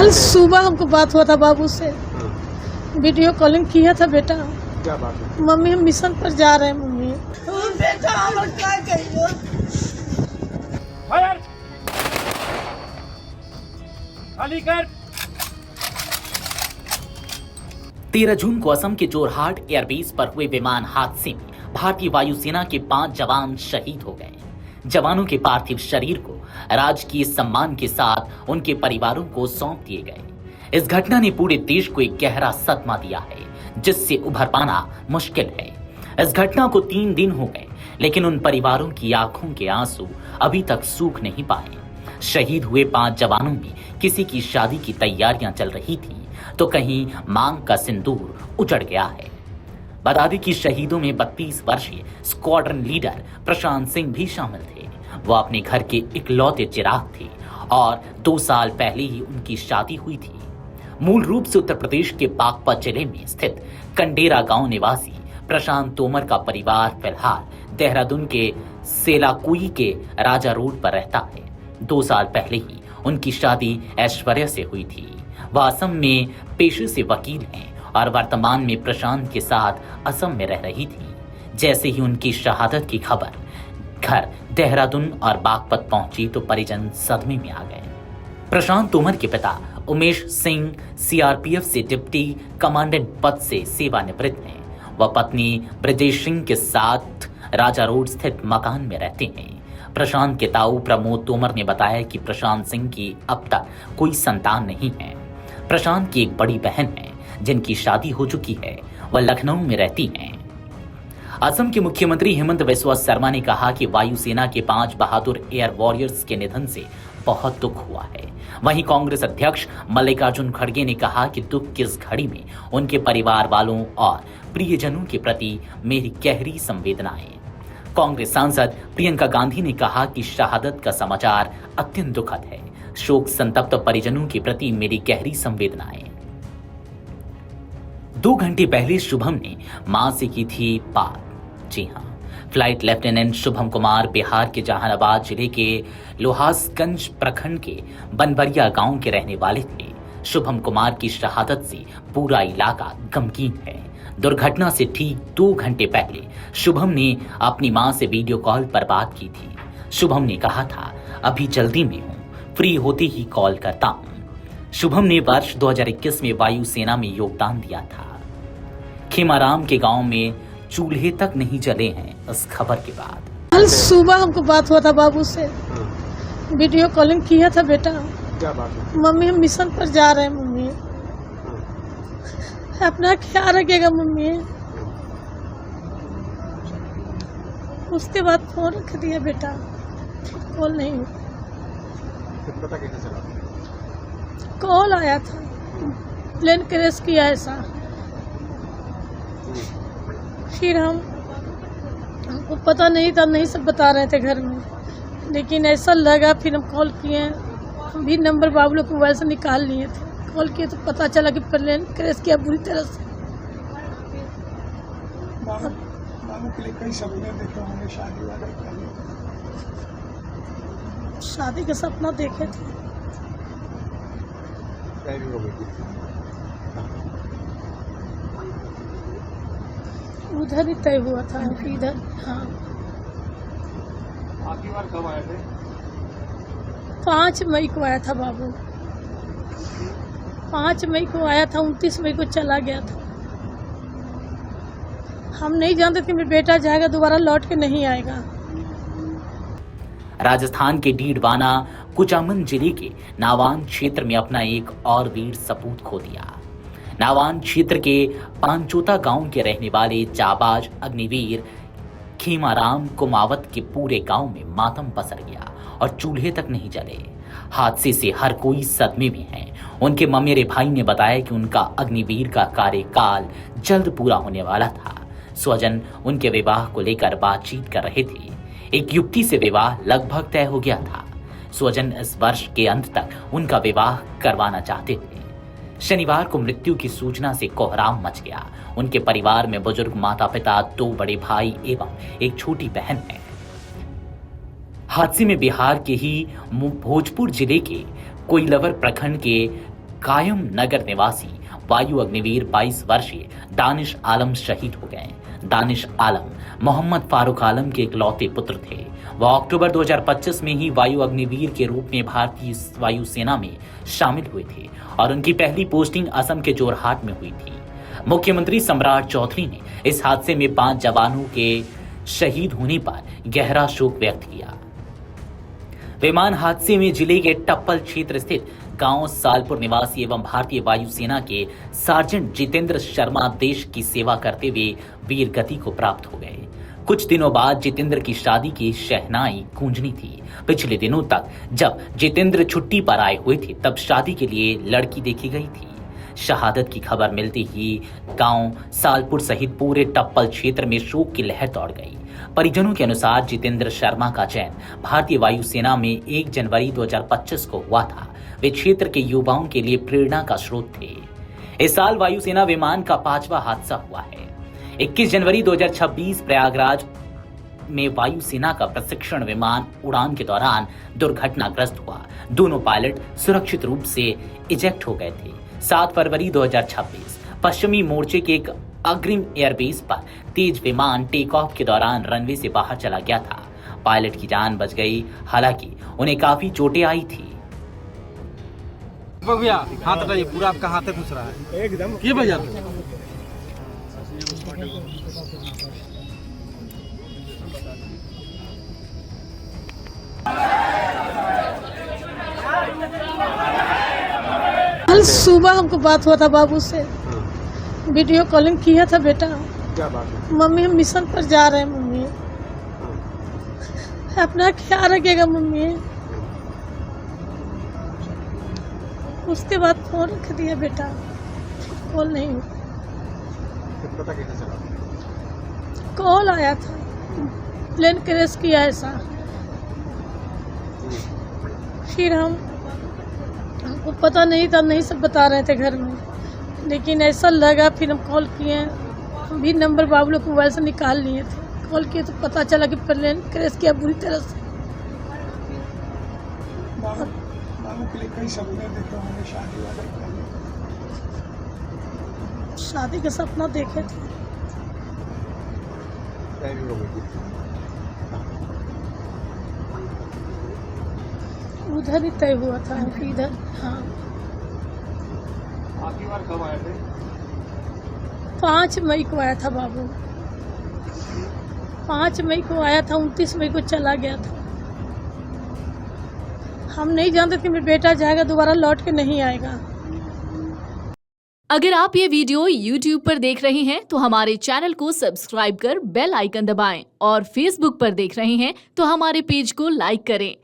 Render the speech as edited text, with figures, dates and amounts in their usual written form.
कल सुबह हमको बात हुआ था बाबू से, वीडियो कॉलिंग किया था बेटा। क्या बात है? मम्मी हम मिशन पर जा रहे हैं मम्मी। बेटा हमर का कहियो फायर खाली कर। 13 जून को असम के जोरहाट एयरबेस पर हुए विमान हादसे में भारतीय वायुसेना के 5 जवान शहीद हो गए। जवानों के पार्थिव शरीर को राजकीय सम्मान के साथ उनके परिवारों को सौंप दिए गए। इस घटना ने पूरे देश को एक गहरा सदमा दिया है, जिससे उभर पाना मुश्किल है। इस घटना को 3 दिन हो गए, लेकिन उन परिवारों की आंखों के आंसू अभी तक सूख नहीं पाए। शहीद हुए 5 जवानों में किसी की शादी की तैयारियां चल रही थी, तो कहीं मांग का सिंदूर उजड़ गया है। बता दें कि शहीदों में 32 वर्षीय स्क्वाड्रन लीडर प्रशांत सिंह भी शामिल थे। वो अपने घर के इकलौते चिराग थे और 2 साल पहले ही उनकी शादी हुई थी। मूल रूप से उत्तर प्रदेश के बागपत जिले में स्थित कंडेरा गांव निवासी प्रशांत तोमर का परिवार फिलहाल देहरादून के सेलाकुई के राजा रोड पर रहता है। 2 साल पहले ही उनकी शादी ऐश्वर्या से हुई थी। वह असम में पेशे से वकील हैं और वर्तमान में प्रशांत के साथ असम में रह रही थी। जैसे ही उनकी शहादत की खबर घर देहरादून और बागपत पहुंची तो परिजन सदमे में आ गए। प्रशांत तोमर के पिता उमेश सिंह सीआरपीएफ से डिप्टी कमांडेंट पद से सेवानिवृत्त हैं। वह पत्नी ब्रजेश सिंह के साथ राजा रोड स्थित मकान में रहते हैं। प्रशांत के ताऊ प्रमोद तोमर ने बताया कि प्रशांत सिंह की अब तक कोई संतान नहीं है। प्रशांत की एक बड़ी बहन है जिनकी शादी हो चुकी है, वह लखनऊ में रहती हैं। असम के मुख्यमंत्री हेमंत बिस्वा शर्मा ने कहा कि वायुसेना के 5 बहादुर एयर वॉरियर्स के निधन से बहुत दुख हुआ है। वहीं कांग्रेस अध्यक्ष मल्लिकार्जुन खड़गे ने कहा कि दुख की इस घड़ी में उनके परिवार वालों और प्रियजनों के प्रति मेरी गहरी संवेदनाएं। कांग्रेस सांसद प्रियंका गांधी ने कहा कि शहादत का समाचार अत्यंत दुखद है। शोक संतप्त परिजनों के प्रति मेरी गहरी संवेदनाएं। 2 घंटे पहले शुभम ने मां से की थी बात। जी हां, फ्लाइट लेफ्टिनेंट शुभम कुमार बिहार के जहानाबाद जिले के लोहासगंज प्रखंड के बनबरिया गांव के रहने वाले थे। शुभम कुमार की शहादत से पूरा इलाका गमगीन है। दुर्घटना से ठीक 2 घंटे पहले शुभम ने अपनी मां से वीडियो कॉल पर बात की थी। शुभम ने कहा था, अभी जल्दी में हूं, फ्री होते ही कॉल करता हूं। शुभम ने वर्ष 2021 में वायुसेना में योगदान दिया था। खेमाराम के गांव में चूल्हे तक नहीं जले हैं इस खबर के बाद। कल सुबह हमको बात हुआ था बाबू से, वीडियो कॉलिंग किया था बेटा। क्या बात है? मम्मी हम मिशन पर जा रहे हैं मम्मी, अपना ख्याल रखिएगा मम्मी। उसके बाद फोन रख दिया बेटा, कॉल नहीं हुआ। फिर पता कैसे चला? कॉल आया था, प्लेन क्रैश किया ऐसा। फिर हमको पता नहीं था, नहीं सब बता रहे थे घर में, लेकिन ऐसा लगा। फिर हम कॉल किए, हम भी नंबर बाबू लोग मोबाइल से निकाल लिए थे। कॉल किए तो पता चला कि प्लेन क्रैश किया बुरी तरह से। बाबू के लिए कई सपने देखे होंगे शादी वाले। शादी का सपना देखे थे। टाइमिंग हो गई थी। उधर ही तय हुआ था इधर। हाँ, आखिरी बार कब आए थे? 5 मई को आया था बाबू। 5 मई को आया था, 29 मई को चला गया था। हम नहीं जानते थे मेरा बेटा जाएगा, दोबारा लौट के नहीं आएगा। राजस्थान के डीडवाना कुचामन जिले के नावान क्षेत्र में अपना एक और वीर सपूत खो दिया। नावान क्षेत्र के पांचोता गांव के रहने वाले जाबाज अग्निवीर खेमाराम कुमावत के पूरे गांव में मातम पसर गया और चूल्हे तक नहीं जले। हादसे से हर कोई सदमे में है। उनके ममेरे भाई ने बताया कि उनका अग्निवीर का कार्यकाल जल्द पूरा होने वाला था। स्वजन उनके विवाह को लेकर बातचीत कर रहे थे। एक युवती से विवाह लगभग तय हो गया था। स्वजन इस वर्ष के अंत तक उनका विवाह करवाना चाहते थे। शनिवार को मृत्यु की सूचना से कोहराम मच गया। उनके परिवार में बुजुर्ग माता पिता, 2 बड़े भाई एवं एक छोटी बहन है। हादसे में बिहार के ही भोजपुर जिले के कोइलवर प्रखंड के कायम नगर निवासी वायु अग्निवीर 22 वर्षीय दानिश आलम शहीद हो गए। दानिश आलम मोहम्मद फारूक आलम के इकलौते पुत्र थे। वह अक्टूबर 2025 में ही वायु अग्निवीर के रूप में भारतीय वायुसेना में शामिल हुए थे और उनकी पहली पोस्टिंग असम के जोरहाट में हुई थी। मुख्यमंत्री सम्राट चौधरी ने इस हादसे में 5 जवानों के शहीद होने पर गहरा शोक व्यक्त किया। विमान हादसे में जिले के टप्पल क्षेत्र स्थित गांव सालपुर निवासी एवं भारतीय वायुसेना के सार्जेंट जितेंद्र शर्मा देश की सेवा करते हुए वीर गति को प्राप्त हो गए। कुछ दिनों बाद जितेंद्र की शादी की शहनाई गूंजनी थी। पिछले दिनों तक जब जितेंद्र छुट्टी पर आए हुए थे तब शादी के लिए लड़की देखी गई थी। शहादत की खबर मिलते ही गांव सालपुर सहित पूरे टप्पल क्षेत्र में शोक की लहर दौड़ गई। परिजनों के अनुसार जितेंद्र शर्मा का चयन भारतीय वायुसेना में 1 जनवरी 2025 को हुआ था। वे क्षेत्र के युवाओं के लिए प्रेरणा का स्रोत थे। इस साल वायुसेना विमान का 5वां हादसा हुआ है। 21 जनवरी 2026 प्रयागराज में वायुसेना का प्रशिक्षण विमान उड़ान के दौरान दुर्घटनाग्रस्त हुआ। दोनों पायलट सुरक्षित रूप से इजेक्ट हो गए थे। 7 फरवरी 2026 पश्चिमी मोर्चे के एक अग्रिम एयरबेस पर तेज विमान टेक ऑफ के दौरान रनवे से बाहर चला गया था। पायलट की जान बच गई, हालांकि उन्हें काफी चोटें आई थी। भैया हाथ हटाइए, पूरा आपका हाथ घुस रहा है एकदम। ये भैया कल सुबह हमको बात हुआ था बाबू से, वीडियो कॉलिंग किया था बेटा। क्या बात है? मम्मी हम मिशन पर जा रहे हैं, मम्मी अपना ख्याल रखिएगा मम्मी। उसके बाद फोन रख दिया बेटा, कॉल नहीं हुआ। फिर पता कैसे चला? कॉल आया था, प्लेन क्रैश किया ऐसा। फिर हमको पता नहीं था, नहीं सब बता रहे थे घर में, लेकिन ऐसा लगा। फिर हम कॉल किए, हम भी नंबर बाबू लोग मोबाइल से निकाल लिए थे। कॉल किए तो पता चला कि प्लेन क्रैश किया बुरी तरह से। बाबू के लिए कई सपने देखे होंगे शादी वाले। शादी का सपना देखे थे। टाइमिंग हो गई थी। उधर ही तय हुआ था इधर। हाँ, आखिरी बार कब आए थे? 5 मई को आया था बाबू। 5 मई को आया था, 29 मई को चला गया था। हम नहीं जानते थे मेरा बेटा जाएगा, दोबारा लौट के नहीं आएगा। अगर आप ये वीडियो YouTube पर देख रहे हैं तो हमारे चैनल को सब्सक्राइब कर बेल आइकन दबाएं और Facebook पर देख रहे हैं तो हमारे पेज को लाइक करें।